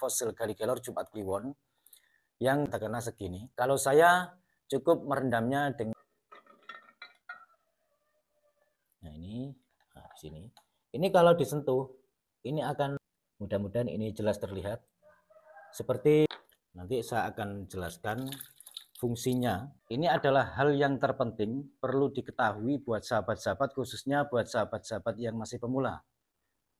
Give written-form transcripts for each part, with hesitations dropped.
fosil Gallikelor Jumat Kliwon yang terkena segini. Kalau saya cukup merendamnya dengan di sini. Ini kalau disentuh, ini akan mudah-mudahan ini jelas terlihat. Seperti nanti saya akan jelaskan fungsinya. Ini adalah hal yang terpenting perlu diketahui buat sahabat-sahabat, khususnya buat sahabat-sahabat yang masih pemula.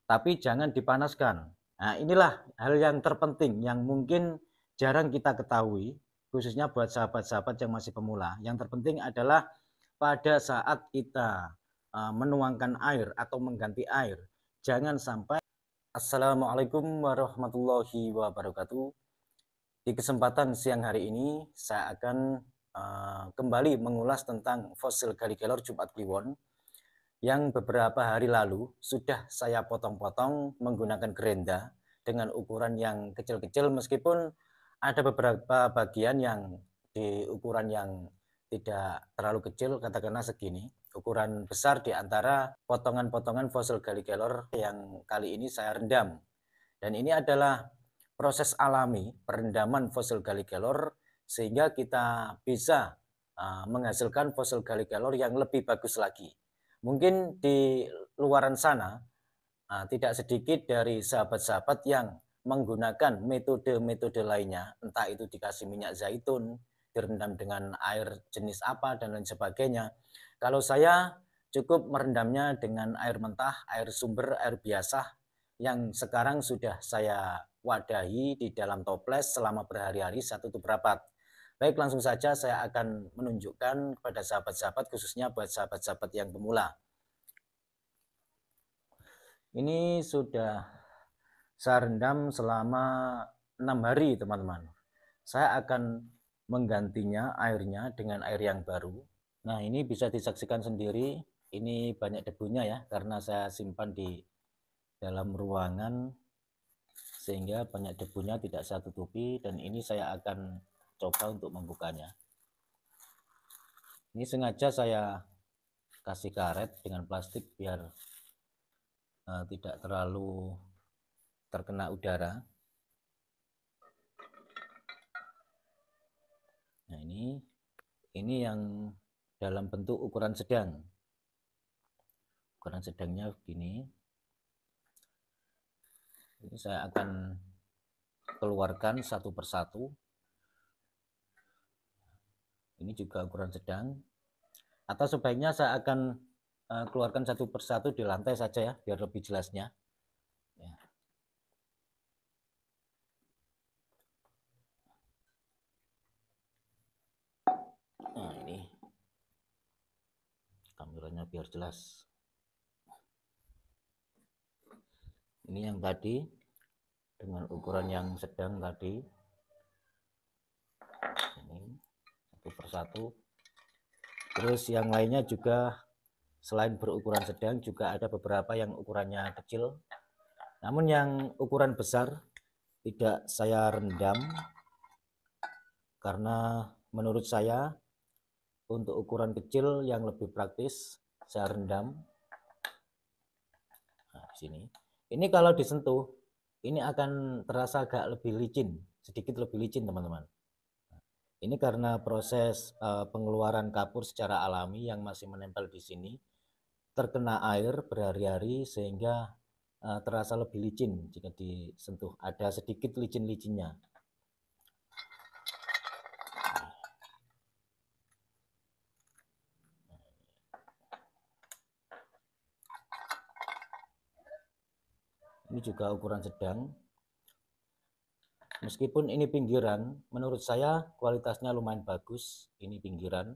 Tapi jangan dipanaskan. Nah, inilah hal yang terpenting yang mungkin jarang kita ketahui, khususnya buat sahabat-sahabat yang masih pemula. Yang terpenting adalah pada saat kita menuangkan air atau mengganti air, jangan sampai. Assalamualaikum warahmatullahi wabarakatuh. Di kesempatan siang hari ini saya akan kembali mengulas tentang fosil Gallikelor Jumat Kliwon yang beberapa hari lalu sudah saya potong-potong menggunakan gerenda dengan ukuran yang kecil-kecil, meskipun ada beberapa bagian yang di ukuran yang tidak terlalu kecil, katakanlah segini. Ukuran besar di antara potongan-potongan fosil Gallikelor yang kali ini saya rendam. Dan ini adalah proses alami perendaman fosil Gallikelor sehingga kita bisa menghasilkan fosil Gallikelor yang lebih bagus lagi. Mungkin di luaran sana tidak sedikit dari sahabat-sahabat yang menggunakan metode-metode lainnya, entah itu dikasih minyak zaitun, direndam dengan air jenis apa, dan lain sebagainya. Kalau saya cukup merendamnya dengan air mentah, air sumber, air biasa, yang sekarang sudah saya wadahi di dalam toples selama berhari-hari satu tutup rapat. Baik, langsung saja saya akan menunjukkan kepada sahabat-sahabat, khususnya buat sahabat-sahabat yang pemula. Ini sudah saya rendam selama 6 hari, teman-teman. Saya akan menggantinya airnya dengan air yang baru. Nah, ini bisa disaksikan sendiri, ini banyak debunya ya, karena saya simpan di dalam ruangan sehingga banyak debunya tidak saya tutupi, dan ini saya akan coba untuk membukanya. Ini sengaja saya kasih karet dengan plastik biar tidak terlalu terkena udara. Nah, ini yang dalam bentuk ukuran sedang. Ukuran sedangnya begini. Ini saya akan keluarkan satu persatu. Ini juga ukuran sedang. Atau sebaiknya saya akan keluarkan satu persatu di lantai saja ya, biar lebih jelasnya. Ya. Nah, ini kameranya biar jelas. Ini yang tadi dengan ukuran yang sedang tadi. Ini satu persatu. Terus yang lainnya juga selain berukuran sedang juga ada beberapa yang ukurannya kecil. Namun yang ukuran besar tidak saya rendam karena menurut saya untuk ukuran kecil yang lebih praktis saya rendam. Nah, di sini. Ini kalau disentuh ini akan terasa agak lebih licin, sedikit lebih licin, teman-teman. Ini karena proses pengeluaran kapur secara alami yang masih menempel di sini terkena air berhari-hari sehingga terasa lebih licin jika disentuh. Ada sedikit licin-licinnya. Ini juga ukuran sedang. Meskipun ini pinggiran, menurut saya kualitasnya lumayan bagus. Ini pinggiran.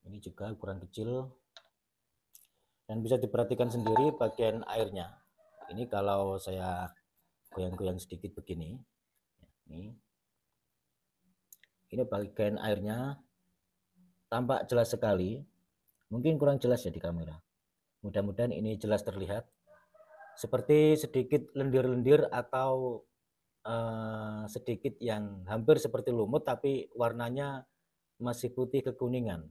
Ini juga ukuran kecil. Dan bisa diperhatikan sendiri bagian airnya. Ini kalau saya goyang-goyang sedikit begini. Ini bagian airnya tampak jelas sekali. Mungkin kurang jelas ya di kamera. Mudah-mudahan ini jelas terlihat. Seperti sedikit lendir-lendir atau sedikit yang hampir seperti lumut tapi warnanya masih putih kekuningan.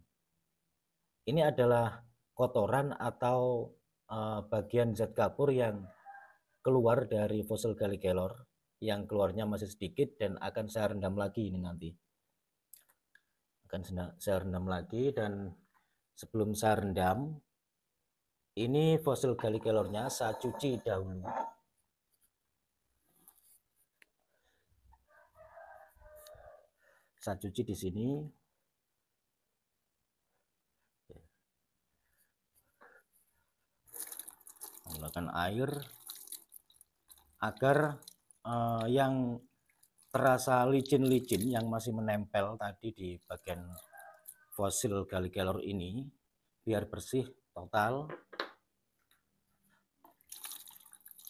Ini adalah kotoran atau bagian zat kapur yang keluar dari fosil Gallikelor, yang keluarnya masih sedikit, dan akan saya rendam lagi ini nanti. Akan saya rendam lagi, dan sebelum saya rendam, ini fosil Gallikelornya saya cuci dahulu. Saya cuci di sini. Menggunakan air agar yang terasa licin-licin yang masih menempel tadi di bagian fosil Gallikelor ini biar bersih total.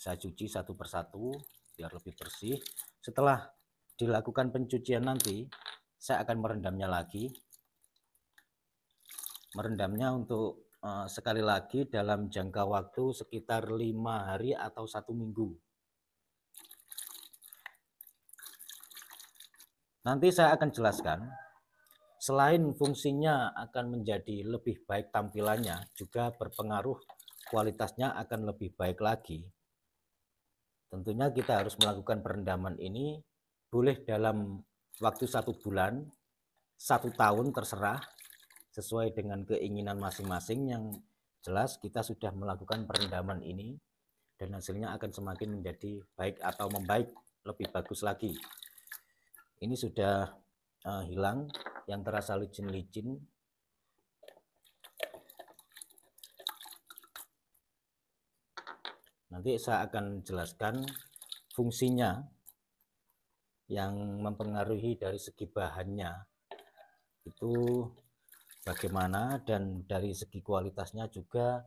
Saya cuci satu persatu biar lebih bersih. Setelah dilakukan pencucian nanti, saya akan merendamnya lagi. Merendamnya untuk sekali lagi dalam jangka waktu sekitar 5 hari atau 1 minggu. Nanti saya akan jelaskan, selain fungsinya akan menjadi lebih baik tampilannya, juga berpengaruh kualitasnya akan lebih baik lagi. Tentunya kita harus melakukan perendaman ini boleh dalam waktu 1 bulan, 1 tahun, terserah sesuai dengan keinginan masing-masing. Yang jelas kita sudah melakukan perendaman ini dan hasilnya akan semakin menjadi baik atau membaik lebih bagus lagi. Ini sudah hilang yang terasa licin-licin. Nanti saya akan jelaskan fungsinya yang mempengaruhi dari segi bahannya itu bagaimana, dan dari segi kualitasnya juga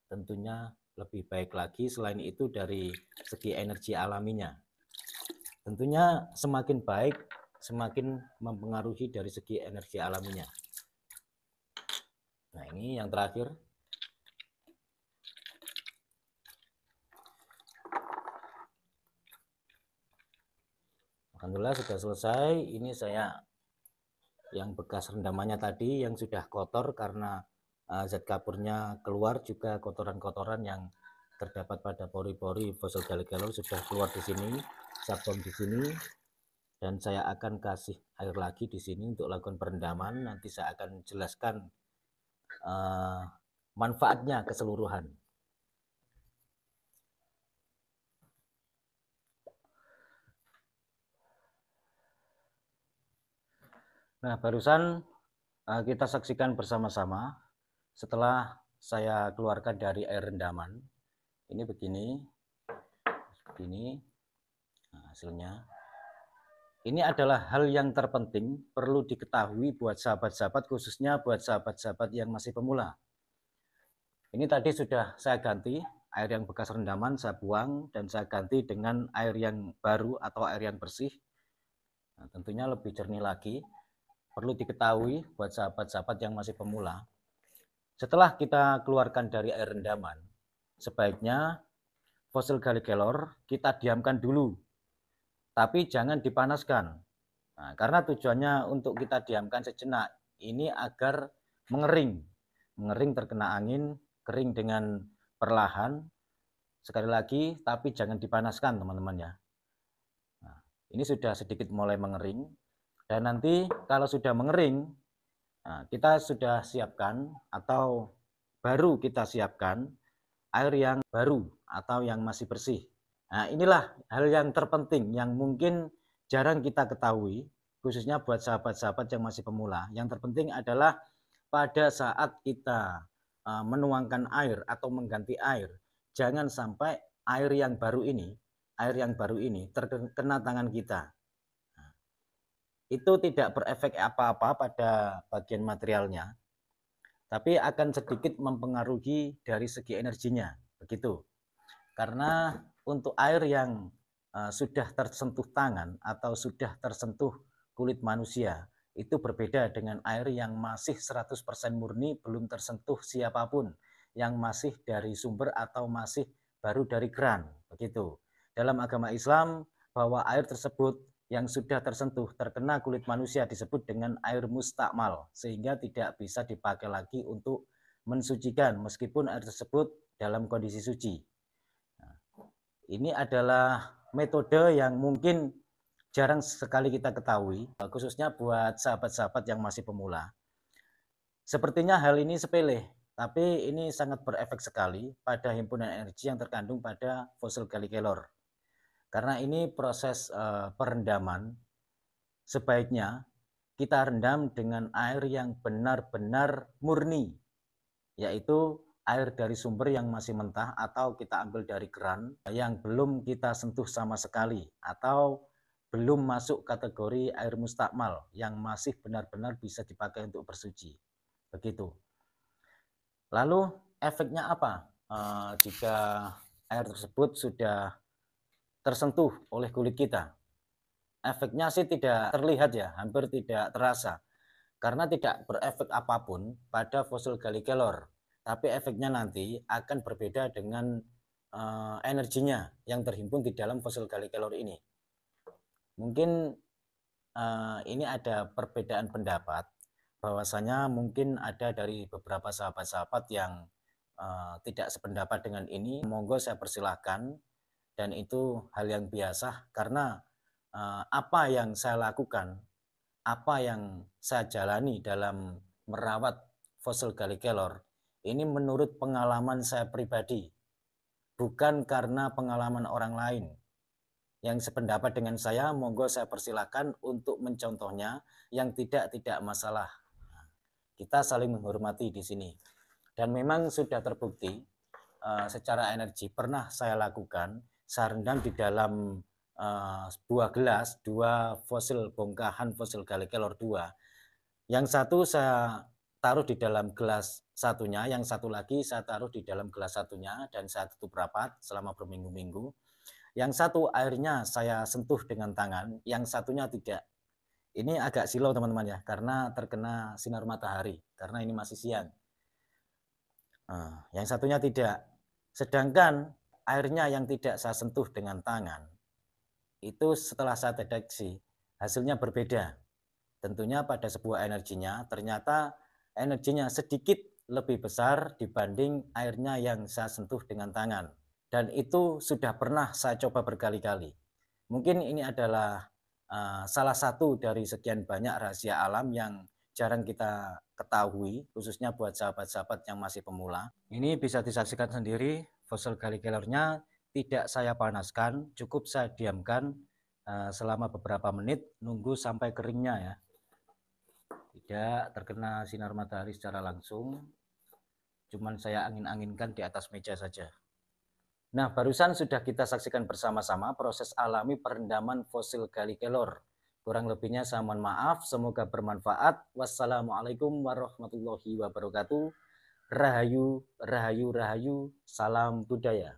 tentunya lebih baik lagi. Selain itu dari segi energi alaminya tentunya semakin baik, semakin mempengaruhi dari segi energi alaminya. Nah, ini yang terakhir. Alhamdulillah sudah selesai. Ini saya yang bekas rendamannya tadi yang sudah kotor karena zat kapurnya keluar, juga kotoran-kotoran yang terdapat pada pori-pori fosil Gallikelor sudah keluar di sini. Saya buang di sini dan saya akan kasih air lagi di sini untuk lakukan perendaman. Nanti saya akan jelaskan manfaatnya keseluruhan. Nah, barusan kita saksikan bersama-sama setelah saya keluarkan dari air rendaman. Ini begini. Nah, hasilnya. Ini adalah hal yang terpenting perlu diketahui buat sahabat-sahabat, khususnya buat sahabat-sahabat yang masih pemula. Ini tadi sudah saya ganti, air yang bekas rendaman saya buang dan saya ganti dengan air yang baru atau air yang bersih. Nah, tentunya lebih jernih lagi. Perlu diketahui buat sahabat-sahabat yang masih pemula, setelah kita keluarkan dari air rendaman, sebaiknya fosil Gallikelor kita diamkan dulu, tapi jangan dipanaskan. Nah, karena tujuannya untuk kita diamkan sejenak ini agar mengering terkena angin, kering dengan perlahan. Sekali lagi, tapi jangan dipanaskan teman-teman ya. Nah, ini sudah sedikit mulai mengering, dan nanti kalau sudah mengering, nah, kita sudah siapkan atau baru kita siapkan air yang baru atau yang masih bersih. Nah, inilah hal yang terpenting yang mungkin jarang kita ketahui, khususnya buat sahabat-sahabat yang masih pemula. Yang terpenting adalah pada saat kita menuangkan air atau mengganti air, jangan sampai air yang baru ini terkena tangan kita. Itu tidak berefek apa-apa pada bagian materialnya, tapi akan sedikit mempengaruhi dari segi energinya, begitu. Karena untuk air yang sudah tersentuh tangan atau sudah tersentuh kulit manusia, itu berbeda dengan air yang masih 100% murni, belum tersentuh siapapun, yang masih dari sumber atau masih baru dari keran, begitu. Dalam agama Islam, bahwa air tersebut yang sudah tersentuh terkena kulit manusia disebut dengan air mustakmal, sehingga tidak bisa dipakai lagi untuk mensucikan meskipun air tersebut dalam kondisi suci. Nah, Ini adalah metode yang mungkin jarang sekali kita ketahui, khususnya buat sahabat-sahabat yang masih pemula. Sepertinya hal ini sepele, tapi ini sangat berefek sekali pada himpunan energi yang terkandung pada fossil Gallic-Keylor. Karena ini proses perendaman, sebaiknya kita rendam dengan air yang benar-benar murni, yaitu air dari sumber yang masih mentah atau kita ambil dari keran yang belum kita sentuh sama sekali atau belum masuk kategori air mustakmal yang masih benar-benar bisa dipakai untuk bersuci. Begitu. Lalu efeknya apa jika air tersebut sudah tersentuh oleh kulit kita? Efeknya sih tidak terlihat ya, hampir tidak terasa. Karena tidak berefek apapun pada fossil Gallic-Keylor. Tapi efeknya nanti akan berbeda dengan energinya yang terhimpun di dalam fossil Gallic-Keylor ini. Mungkin ini ada perbedaan pendapat, bahwasanya mungkin ada dari beberapa sahabat-sahabat yang tidak sependapat dengan ini. Monggo saya persilahkan, dan itu hal yang biasa karena apa yang saya lakukan, apa yang saya jalani dalam merawat fossil Gallic-Keylor ini menurut pengalaman saya pribadi, bukan karena pengalaman orang lain. Yang sependapat dengan saya, monggo saya persilahkan untuk mencontohnya, yang tidak masalah. Kita saling menghormati di sini. Dan memang sudah terbukti secara energi pernah saya lakukan, saya rendam di dalam sebuah gelas, 2 fosil bongkahan fosil Gallic-Keylor 2. Yang satu saya taruh di dalam gelas satunya, yang satu lagi saya taruh di dalam gelas satunya, dan saya tutup rapat selama berminggu-minggu. Yang satu airnya saya sentuh dengan tangan, yang satunya tidak. Ini agak silau teman-teman ya, karena terkena sinar matahari, karena ini masih siang. Yang satunya tidak. Sedangkan airnya yang tidak saya sentuh dengan tangan, itu setelah saya deteksi, hasilnya berbeda. Tentunya pada sebuah energinya, ternyata energinya sedikit lebih besar dibanding airnya yang saya sentuh dengan tangan. Dan itu sudah pernah saya coba berkali-kali. Mungkin ini adalah salah satu dari sekian banyak rahasia alam yang jarang kita ketahui, khususnya buat sahabat-sahabat yang masih pemula. Ini bisa disaksikan sendiri, fossil Gallic-Keylor-nya tidak saya panaskan, cukup saya diamkan selama beberapa menit, nunggu sampai keringnya ya. Tidak terkena sinar matahari secara langsung, cuman saya angin-anginkan di atas meja saja. Nah, barusan sudah kita saksikan bersama-sama proses alami perendaman fosil Gallic-Keylor. Kurang lebihnya saya mohon maaf, semoga bermanfaat. Wassalamualaikum warahmatullahi wabarakatuh. Rahayu, rahayu, rahayu, salam budaya.